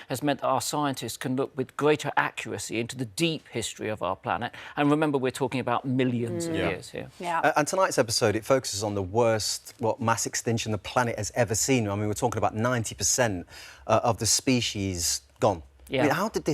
has meant that our scientists can look with greater accuracy into the deep history of our planet. And remember, we're talking about millions of years here. Yeah. And tonight's episode, it focuses on the worst, mass extinction the planet has ever seen. I mean, we're talking about 90% of the species gone. Yeah. I mean, how did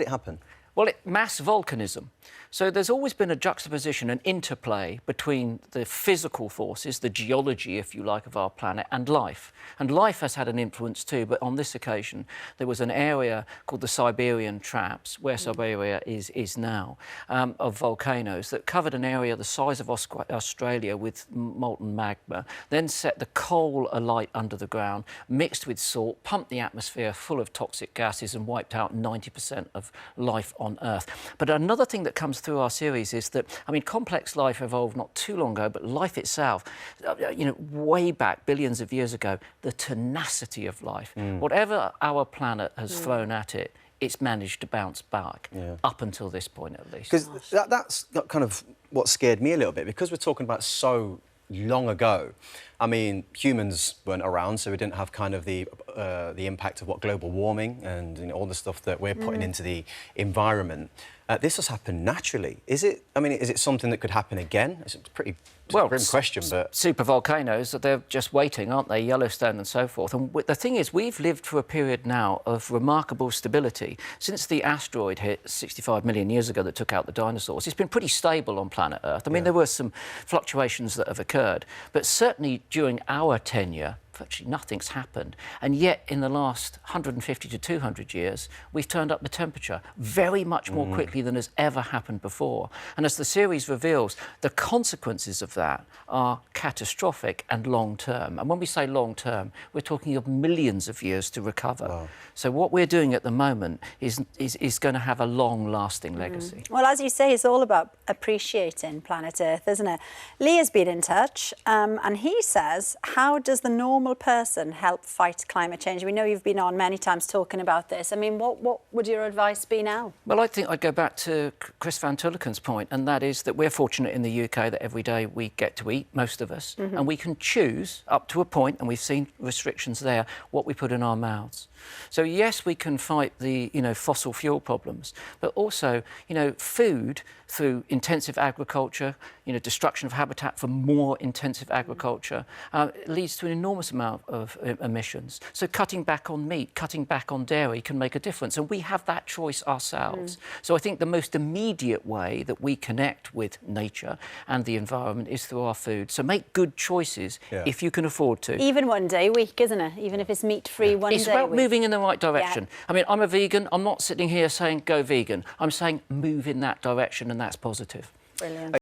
it happen? Well, mass volcanism. So there's always been a juxtaposition, an interplay between the physical forces, the geology, if you like, of our planet, and life. And life has had an influence too, but on this occasion, there was an area called the Siberian Traps, where Siberia is now, of volcanoes that covered an area the size of Australia with molten magma, then set the coal alight under the ground, mixed with salt, pumped the atmosphere full of toxic gases and wiped out 90% of life on Earth. But another thing that comes through our series is that, I mean, complex life evolved not too long ago, but life itself, way back, billions of years ago, the tenacity of life. Whatever our planet has thrown at it, it's managed to bounce back, up until this point at least. Because that's kind of what scared me a little bit, because we're talking about so long ago. I mean, humans weren't around, so we didn't have kind of the impact of what global warming and all the stuff that we're putting into the environment. This has happened naturally. Is it? I mean, is it something that could happen again? It's a pretty grim question, but super volcanoes, they're just waiting, aren't they? Yellowstone and so forth. And the thing is, we've lived for a period now of remarkable stability since the asteroid hit 65 million years ago that took out the dinosaurs. It's been pretty stable on planet Earth. I mean, there were some fluctuations that have occurred, but certainly during our tenure, virtually nothing's happened. And yet, in the last 150 to 200 years, we've turned up the temperature very much more quickly than has ever happened before. And as the series reveals, the consequences of that are catastrophic and long-term. And when we say long-term, we're talking of millions of years to recover. Wow. So what we're doing at the moment is going to have a long-lasting legacy. Well, as you say, it's all about appreciating planet Earth, isn't it? Lee has been in touch, and he says, how does the normal person help fight climate change? We know you've been on many times talking about this. I mean, what would your advice be now? Well, I think I'd go back to Chris Van Tulleken's point, and that is that we're fortunate in the UK that every day we get to eat, most of us, and we can choose up to a point, and we've seen restrictions there, what we put in our mouths. So yes, we can fight the fossil fuel problems, but also food through intensive agriculture, destruction of habitat for more intensive agriculture, leads to an enormous amount of emissions. So cutting back on meat, cutting back on dairy can make a difference, and we have that choice ourselves. So I think the most immediate way that we connect with nature and the environment is through our food. So make good choices if you can afford to. Even one day a week, isn't it? Even if it's meat-free one day a week. It's about moving in the right direction. I mean, I'm a vegan. I'm not sitting here saying go vegan. I'm saying move in that direction, and that's positive. Brilliant.